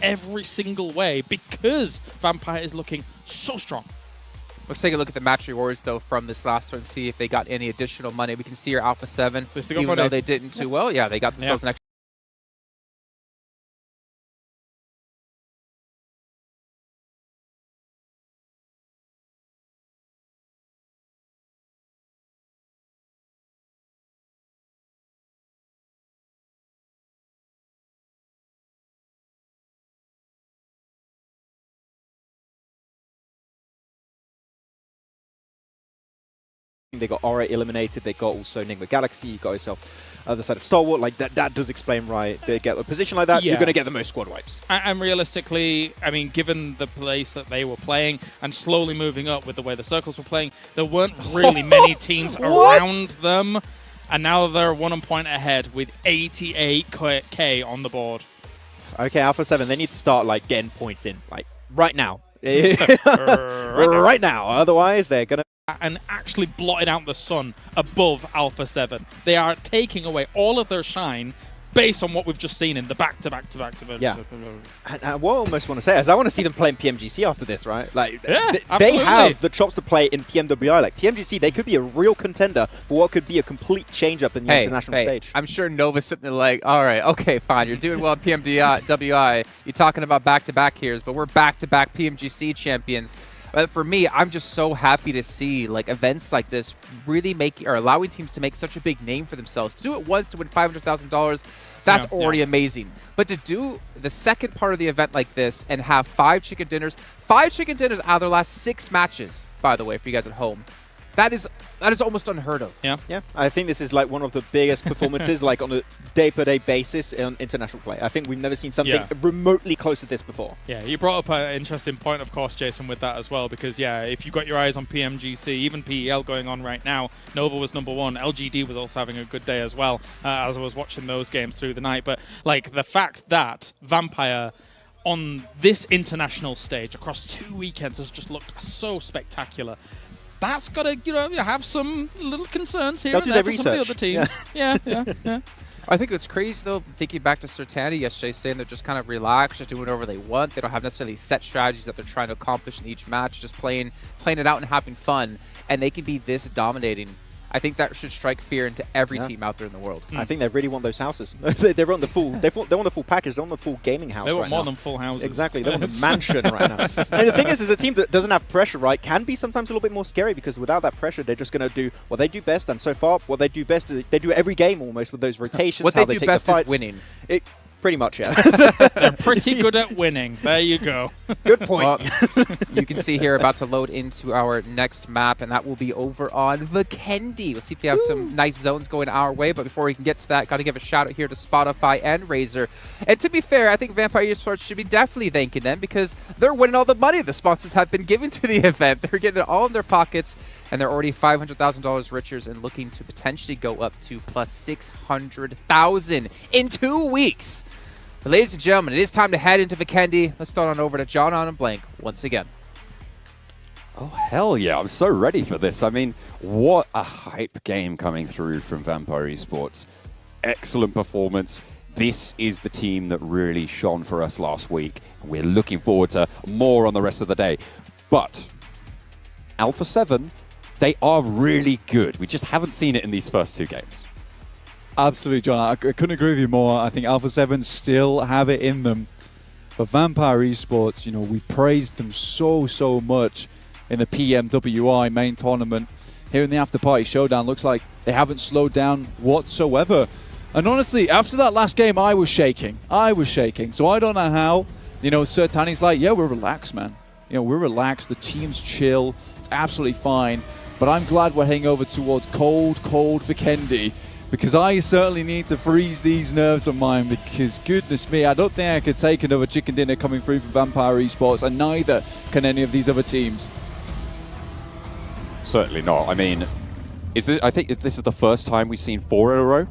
every single way because Vampire is looking so strong. Let's take a look at the match rewards, though, from this last turn, see if they got any additional money. We can see your Alpha 7, even though they didn't too well. Yeah, they got themselves an extra. They got Aura eliminated, they got also Nigma Galaxy, you got yourself other side of Star Wars, like that does explain why they get a position like that, you're going to get the most squad wipes. And realistically, I mean, given the place that they were playing and slowly moving up with the way the circles were playing, there weren't really many teams around them, and now they're 1 point ahead with 88k on the board. Okay, Alpha 7, they need to start like getting points in, like right now. right now, otherwise they're going to and actually blotted out the sun above Alpha 7. They are taking away all of their shine based on what we've just seen in the back-to-back. Yeah. And what I almost want to say is I want to see them play in PMGC after this, right? Like, yeah, they have the chops to play in PMWI. Like, PMGC, they could be a real contender for what could be a complete change-up in the international stage. I'm sure Nova's sitting there like, all right, okay, fine, you're doing well in PMWI. You're talking about back-to-back here's, but we're back-to-back PMGC champions. For me, I'm just so happy to see like events like this really allowing teams to make such a big name for themselves. To do it once to win $500,000, that's already amazing. But to do the second part of the event like this and have 5 chicken dinners out of their last 6 matches, by the way, for you guys at home, that is almost unheard of. Yeah. I think this is like one of the biggest performances like on a day-per-day basis in international play. I think we've never seen something remotely close to this before. Yeah, you brought up an interesting point, of course, Jason, with that as well, because, yeah, if you got your eyes on PMGC, even PEL going on right now, Nova was #1, LGD was also having a good day as well, as I was watching those games through the night. But, like, the fact that Vampire on this international stage across 2 weekends has just looked so spectacular. That's got to, have some little concerns here and there for some of the other teams. Yeah. I think it's crazy, though, thinking back to Sertani yesterday, saying they're just kind of relaxed, just doing whatever they want. They don't have necessarily set strategies that they're trying to accomplish in each match, just playing it out and having fun. And they can be this dominating. I think that should strike fear into every team out there in the world. I think they really want those houses. they want the full. They want the full package. They want the full gaming house. They want more now. than full houses. Exactly. They want a mansion right now. And the thing is a team that doesn't have pressure, right, can be sometimes a little bit more scary because without that pressure, they're just going to do what they do best. And so far, what they do best is they do every game almost with those rotations. What they do best is winning. Pretty much, yeah. They're pretty good at winning. There you go. Good point. Well, you can see here about to load into our next map, and that will be over on Vikendi. We'll see if we have some nice zones going our way, but before we can get to that, got to give a shout out here to Spotify and Razer. And to be fair, I think Vampire Esports should be definitely thanking them because they're winning all the money the sponsors have been giving to the event. They're getting it all in their pockets, and they're already $500,000 richer and looking to potentially go up to plus $600,000 in 2 weeks. But ladies and gentlemen, it is time to head into Vikendi. Let's throw on over to John on and Blank once again. Oh, hell yeah. I'm so ready for this. I mean, what a hype game coming through from Vampire Esports. Excellent performance. This is the team that really shone for us last week. We're looking forward to more on the rest of the day. But Alpha 7, they are really good. We just haven't seen it in these first 2 games. Absolutely, John. I couldn't agree with you more. I think Alpha 7 still have it in them. But Vampire Esports, we praised them so much in the PMWI main tournament. Here in the Afterparty Showdown, looks like they haven't slowed down whatsoever. And honestly, after that last game, I was shaking. So I don't know how. Sertani's like, yeah, we're relaxed, man. We're relaxed. The team's chill. It's absolutely fine. But I'm glad we're heading over towards cold Vikendi. Because I certainly need to freeze these nerves of mine because, goodness me, I don't think I could take another chicken dinner coming through from Vampire Esports, and neither can any of these other teams. Certainly not. I mean, I think this is the first time we've seen 4 in a row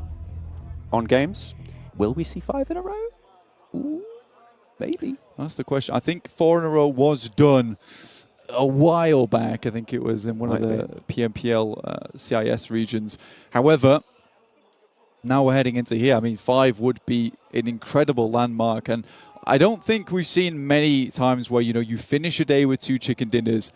on games. Will we see 5 in a row? Ooh, maybe. That's the question. I think 4 in a row was done a while back. I think it was in one of the PMPL CIS regions. However, now we're heading into here. I mean, 5 would be an incredible landmark. And I don't think we've seen many times where, you finish a day with 2 chicken dinners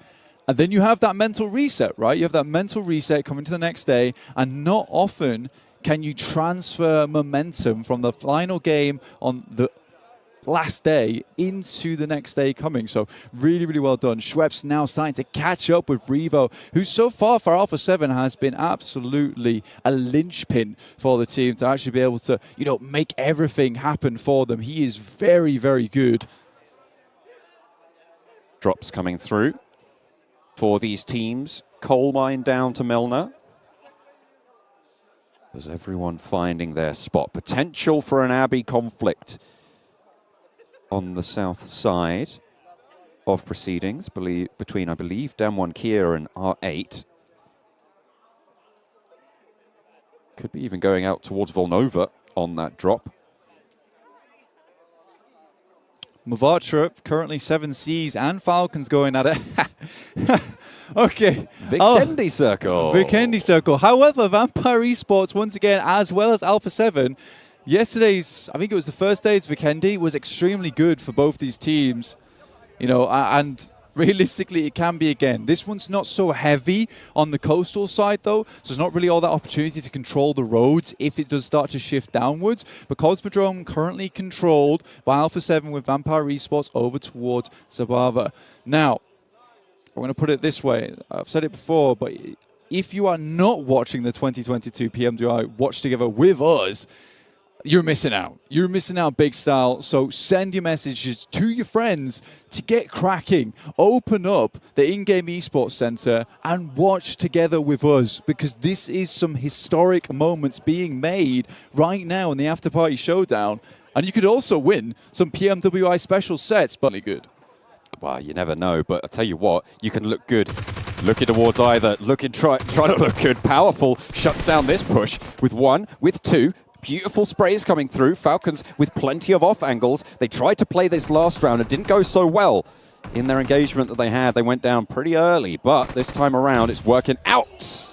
and then you have that mental reset, right? You have that mental reset coming to the next day, and not often can you transfer momentum from the final game on the last day into the next day coming. So really, really well done. Schweppes now starting to catch up with Revo, who so far for Alpha 7 has been absolutely a linchpin for the team to actually be able to, make everything happen for them. He is very, very good. Drops coming through for these teams. Coal mine down to Milner. There's everyone finding their spot. Potential for an Abbey conflict on the south side of proceedings, between, I believe, Damwon Kia and R8. Could be even going out towards Volnova on that drop. Mavatra currently 7 Cs and Falcons going at it. Okay. Vikendi Circle. Vikendi Circle. However, Vampire Esports, once again, as well as Alpha 7, yesterday's, I think it was the first day, it's Vikendi, was extremely good for both these teams. And realistically, it can be again. This one's not so heavy on the coastal side, though, so there's not really all that opportunity to control the roads if it does start to shift downwards. But Cosmodrome currently controlled by Alpha 7 with Vampire Esports over towards Zabava. Now, I'm going to put it this way. I've said it before, but if you are not watching the 2022 PMWI Watch Together with us, you're missing out. You're missing out big style. So send your messages to your friends to get cracking. Open up the in-game esports center and watch together with us, because this is some historic moments being made right now in the Afterparty Showdown. And you could also win some PMWI special sets, but good. Well, you never know, but I tell you what, you can look good. Looking towards either, try to look good. Powerful shuts down this push with 1, with 2. Beautiful sprays coming through. Falcons with plenty of off angles. They tried to play this last round and didn't go so well in their engagement that they had. They went down pretty early, but this time around it's working out.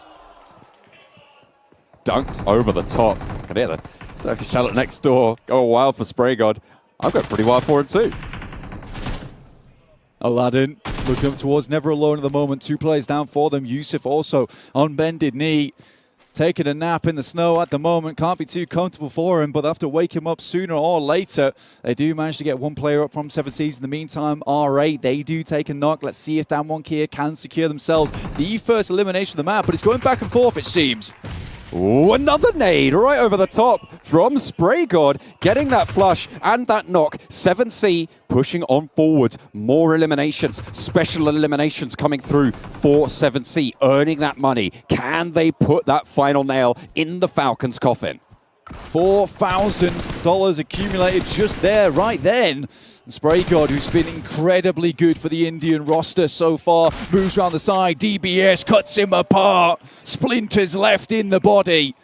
Dunked over the top. I can hear the Turkish Charlotte next door go wild for Spray God. I've got pretty wild for him too. Aladdin looking up towards Never Alone at the moment. 2 players down for them. Yusuf also on bended knee, taking a nap in the snow at the moment. Can't be too comfortable for him, but they have to wake him up sooner or later. They do manage to get 1 player up from 7 Cs. In the meantime, R8, they do take a knock. Let's see if Damwon Kia can secure themselves the first elimination of the map, but it's going back and forth, it seems. Ooh, another nade right over the top from Spray God, getting that flush and that knock. 7C pushing on forwards. More eliminations, special eliminations coming through for 7C, earning that money. Can they put that final nail in the Falcons' coffin? $4,000 accumulated just there, right then. And Spray God, who's been incredibly good for the Indian roster so far, moves around the side. DBS cuts him apart. Splinters left in the body.